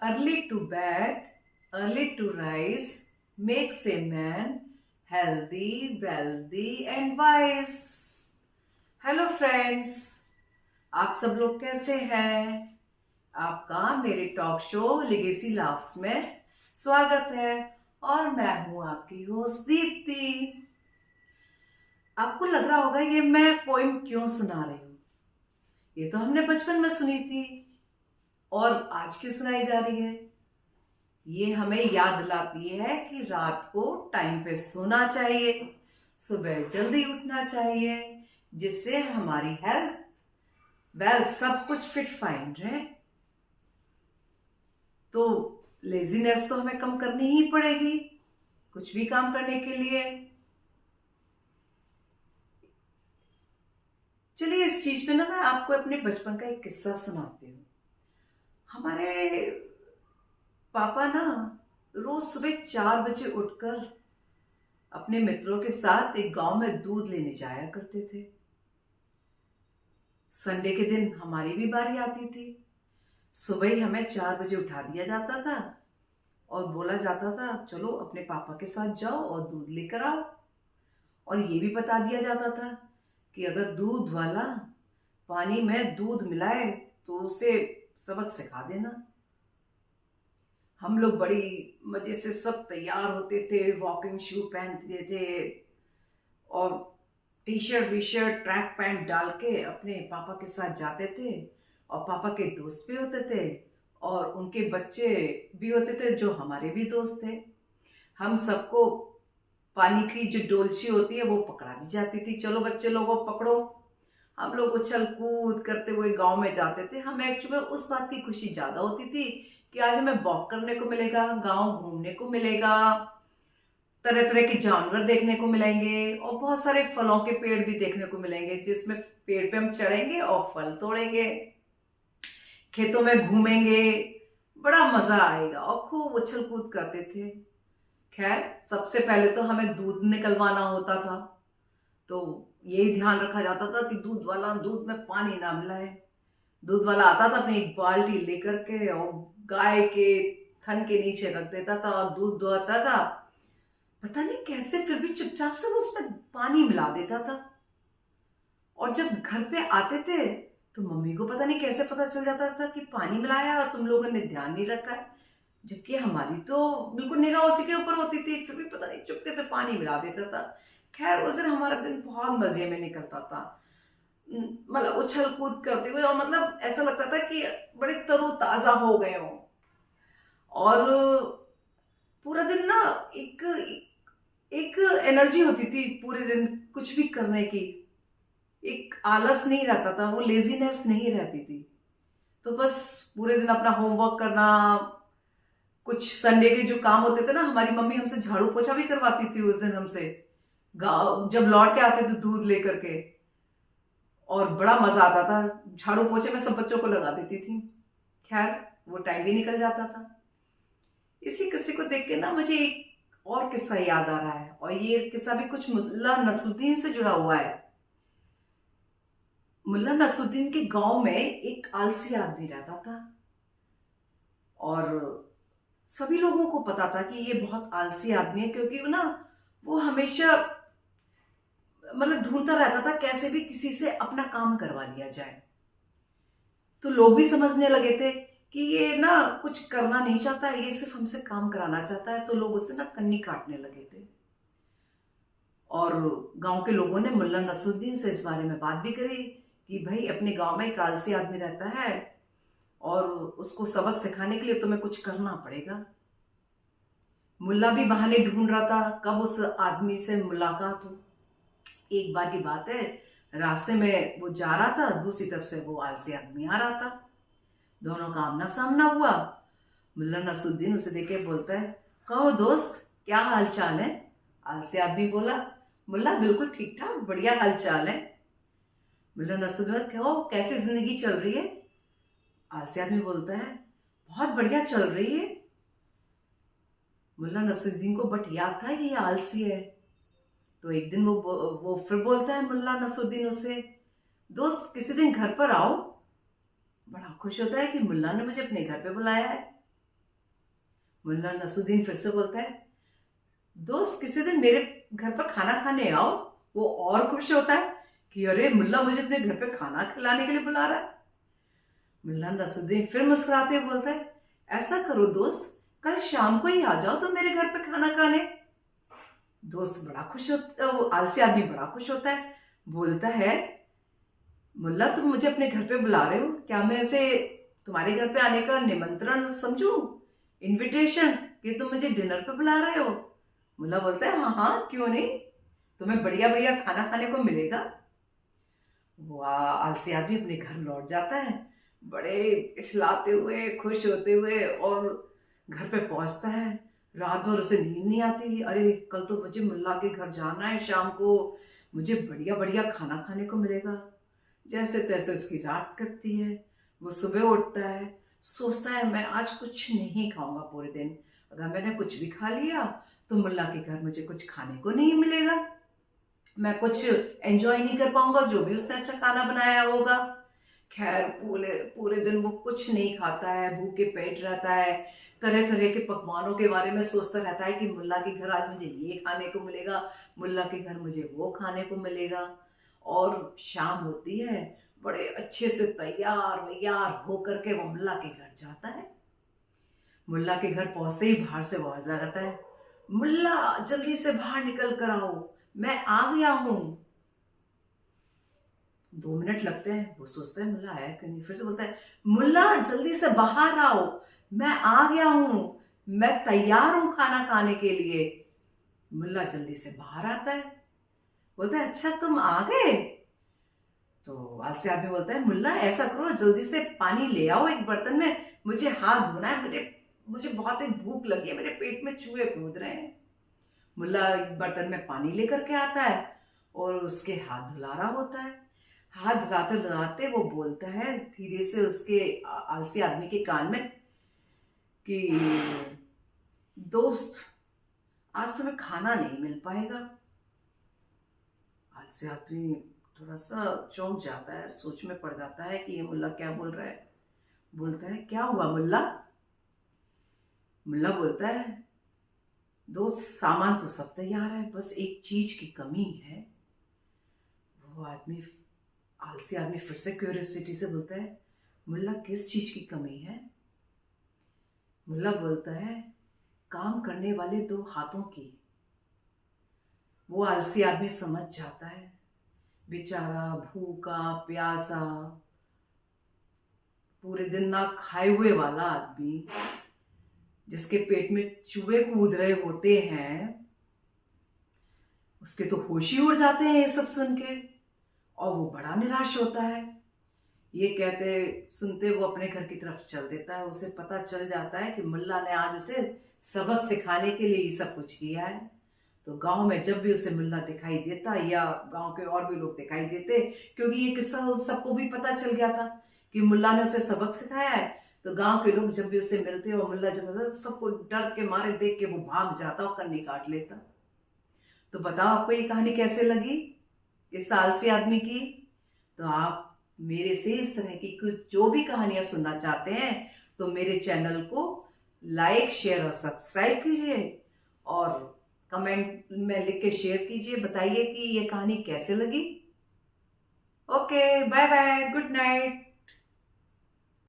Early to bed, early to rise makes a man healthy, wealthy and wise. Hello friends, आप सब लोग कैसे हैं? आपका मेरे टॉक शो लिगेसी लाफ्स में स्वागत है और मैं हूं आपकी होस्ट दीप्ति। आपको लग रहा होगा ये मैं पोइम क्यों सुना रही हूँ। ये तो हमने बचपन में सुनी थी और आज क्यों सुनाई जा रही है। ये हमें याद दिलाती है कि रात को टाइम पे सोना चाहिए, सुबह जल्दी उठना चाहिए, जिससे हमारी हेल्थ वेल्थ सब कुछ फिट फाइन रहे। तो लेजीनेस तो हमें कम करनी ही पड़ेगी कुछ भी काम करने के लिए। चलिए इस चीज पे ना मैं आपको अपने बचपन का एक किस्सा सुनाती हूँ। हमारे पापा ना रोज सुबह 4 बजे उठकर अपने मित्रों के साथ एक गांव में दूध लेने जाया करते थे। संडे के दिन हमारी भी बारी आती थी। सुबह ही हमें 4 बजे उठा दिया जाता था और बोला जाता था चलो अपने पापा के साथ जाओ और दूध लेकर आओ। और ये भी बता दिया जाता था कि अगर दूध वाला पानी में दूध मिलाए तो उसे सबक सिखा देना। हम लोग बड़ी मजे से सब तैयार होते थे, वॉकिंग शू पहनते थे और T shirt V shirt track pant डाल के अपने पापा के साथ जाते थे। और पापा के दोस्त भी होते थे और उनके बच्चे भी होते थे जो हमारे भी दोस्त थे। हम सबको पानी की जो डोलची होती है वो पकड़ा दी जाती थी, चलो बच्चे लोगों पकड़ो। हम लोग उछल कूद करते हुए गांव में जाते थे। हमें एक्चुअली उस बात की खुशी ज्यादा होती थी कि आज हमें वॉक करने को मिलेगा, गांव घूमने को मिलेगा, तरह तरह के जानवर देखने को मिलेंगे और बहुत सारे फलों के पेड़ भी देखने को मिलेंगे जिसमें पेड़ पे हम चढ़ेंगे और फल तोड़ेंगे, खेतों में घूमेंगे, बड़ा मजा आएगा और खूब उछल कूद करते थे। खैर सबसे पहले तो हमें दूध निकलवाना होता था, तो यही ध्यान रखा जाता था कि दूध वाला दूध में पानी ना मिलाए। दूध वाला आता था अपनी एक बाल्टी लेकर के और गाय के थन के नीचे रख देता था और दूध दुहता था। पता नहीं कैसे फिर भी चुपचाप से वो उसमें पानी मिला देता था। और जब घर पे आते थे तो मम्मी को पता नहीं कैसे पता चल जाता था कि पानी मिलाया और तुम लोगों ने ध्यान नहीं रखा है, जबकि हमारी तो बिल्कुल निगाह उसी के ऊपर होती थी, फिर भी पता नहीं चुपके से पानी मिला देता था। खैर उस दिन हमारा दिन बहुत मजे में निकलता था, मतलब उछल कूद करते हुए और मतलब ऐसा लगता था कि बड़े तरोताजा हो गए हों। और पूरा दिन ना एक एक एनर्जी होती थी पूरे दिन कुछ भी करने की। एक आलस नहीं रहता था, वो लेजीनेस नहीं रहती थी। तो बस पूरे दिन अपना होमवर्क करना, कुछ संडे के जो काम होते थे ना, हमारी मम्मी हमसे झाड़ू पोछा भी करवाती थी उस दिन हमसे, गाँव जब लौट के आते थे दूध लेकर के। और बड़ा मजा आता था, झाड़ू पोछे में सब बच्चों को लगा देती थी। खैर वो टाइम भी निकल जाता था। इसी किस्से को देख के ना मुझे एक और किस्सा याद आ रहा है और ये किस्सा भी कुछ मुल्ला नसरुद्दीन से जुड़ा हुआ है। मुल्ला नसरुद्दीन के गांव में एक आलसी आदमी रहता था और सभी लोगों को पता था कि ये बहुत आलसी आदमी है, क्योंकि वो हमेशा मतलब ढूंढता रहता था कैसे भी किसी से अपना काम करवा लिया जाए। तो लोग भी समझने लगे थे कि ये ना कुछ करना नहीं चाहता है, ये सिर्फ हमसे काम कराना चाहता है। तो लोग उससे ना कन्नी काटने लगे थे और गांव के लोगों ने मुल्ला नसरुद्दीन से इस बारे में बात भी करी कि भाई अपने गांव में एक आलसी आदमी रहता है और उसको सबक सिखाने के लिए तुम्हें कुछ करना पड़ेगा। मुल्ला भी बहाने ढूंढ रहा था कब उस आदमी से मुलाकात हो। एक बार की बात है, रास्ते में वो जा रहा था, दूसरी तरफ से वो आलसी आदमी आ रहा था। दोनों का आमना सामना हुआ। मुल्ला नसरुद्दीन उसे देखे बोलता है, कहो दोस्त क्या हाल चाल है? आलसी आदमी बोला, मुल्ला बिल्कुल ठीक ठाक बढ़िया हाल चाल है। मुल्ला नसरुद्दीन, कहो कैसी जिंदगी चल रही है? आलसी आदमी बोलता है, बहुत बढ़िया चल रही है। मुल्ला नसरुद्दीन को बट याद था ये आलसी है। तो एक दिन वो फिर बोलता है मुल्ला नसरुद्दीन उससे, दोस्त किसी दिन घर पर आओ। बड़ा खुश होता है कि मुल्ला ने मुझे अपने घर पे बुलाया है। मुल्ला नसरुद्दीन फिर से बोलता है, दोस्त किसी दिन मेरे घर पर खाना खाने आओ। वो और खुश होता है कि अरे मुल्ला मुझे अपने घर पे खाना खिलाने के लिए बुला रहा है। मुल्ला नसरुद्दीन फिर मुस्कुराते हुए बोलता है, ऐसा करो दोस्त, कल शाम को ही आ जाओ तुम मेरे घर पे खाना खाने। दोस्त बड़ा खुश होता, वो आलसी आदमी बड़ा खुश होता है, बोलता है, मुल्ला तुम मुझे अपने घर पे बुला रहे हो, क्या मैं इसे तुम्हारे घर पे आने का निमंत्रण समझूं, इनविटेशन, कि तुम मुझे डिनर पे बुला रहे हो। मुल्ला बोलता है, हाँ हाँ क्यों नहीं, तुम्हें बढ़िया बढ़िया खाना खाने को मिलेगा। वाह, आलसी आदमी अपने घर लौट जाता है बड़े इठलाते हुए, खुश होते हुए, और घर पे पहुंचता है। रात भर उसे नींद नहीं आती, अरे कल तो मुझे मुल्ला के घर जाना है, शाम को मुझे बढ़िया बढ़िया खाना खाने को मिलेगा। जैसे तैसे उसकी रात कटती है। वो सुबह उठता है, सोचता है मैं आज कुछ नहीं खाऊंगा पूरे दिन, अगर मैंने कुछ भी खा लिया तो मुल्ला के घर मुझे कुछ खाने को नहीं मिलेगा, मैं कुछ एंजॉय नहीं कर पाऊंगा जो भी उसने अच्छा खाना बनाया होगा। खैर पूरे पूरे दिन वो कुछ नहीं खाता है, भूखे पेट रहता है, तरह तरह के पकवानों के बारे में सोचता रहता है कि मुल्ला के घर आज मुझे ये खाने को मिलेगा, मुल्ला के घर मुझे वो खाने को मिलेगा। और शाम होती है, बड़े अच्छे से तैयार वैयार होकर के वो मुल्ला के घर जाता है। मुल्ला के घर पहुंचते ही बाहर से आवाज आ जाता है, मुल्ला जल्दी से बाहर निकल कर आओ, मैं आ गया हूं। 2 मिनट लगते हैं, वो सोचता है मुल्ला आया क्यों नहीं, फिर से बोलता है, मुल्ला जल्दी से बाहर आओ, मैं आ गया हूं, मैं तैयार हूं खाना खाने के लिए। मुल्ला जल्दी से बाहर आता है, बोलता है, अच्छा तुम आ गए। तो आलसी आदमी बोलता है, मुल्ला ऐसा करो जल्दी से पानी ले आओ एक बर्तन में, मुझे हाथ धोना है, मुझे बहुत ही भूख लगी है, मेरे पेट में चूहे कूद रहे हैं। मुल्ला एक बर्तन में पानी लेकर के आता है और उसके हाथ धुला रहा होता है। हाथ धुलाते धुलाते वो बोलता है धीरे से उसके आलसी आदमी के कान में कि दोस्त आज तुम्हें खाना नहीं मिल पाएगा। आलसी आदमी थोड़ा सा चौंक जाता है, सोच में पड़ जाता है कि ये मुल्ला क्या बोल रहा है। बोलता है, क्या हुआ मुल्ला। मुल्ला बोलता है, दोस्त सामान तो सब तैयार है, बस एक चीज की कमी है। वो आदमी, आलसी आदमी फिर से क्यूरियोसिटी से बोलता है, मुल्ला किस चीज की कमी है। मुल्ला बोलता है, काम करने वाले 2 हाथों की। वो आलसी आदमी समझ जाता है, बेचारा भूखा प्यासा पूरे दिन ना खाए हुए वाला आदमी, जिसके पेट में चूहे कूद रहे होते हैं, उसके तो होश ही उड़ जाते हैं ये सब सुन के, और वो बड़ा निराश होता है। ये कहते सुनते वो अपने घर की तरफ चल देता है। उसे पता चल जाता है कि मुल्ला ने आज उसे सबक सिखाने के लिए ये सब कुछ किया है। तो गांव में जब भी उसे मुल्ला दिखाई देता या गांव के और भी लोग दिखाई देते, क्योंकि ये किस्सा उस सबको भी पता चल गया था कि मुल्ला ने उसे सबक सिखाया है, तो गांव के लोग जब भी उसे मिलते और मुल्ला जब मिलता, सबको डर के मारे देख के वो भाग जाता और कन्नी काट लेता। तो बताओ आपको ये कहानी कैसे लगी, इस आलसी आदमी की। तो आप मेरे से इस तरह की कुछ जो भी कहानियां सुनना चाहते हैं तो मेरे चैनल को लाइक शेयर और सब्सक्राइब कीजिए, और कमेंट में लिख के शेयर कीजिए, बताइए कि ये कहानी कैसे लगी। Okay, bye bye, good night.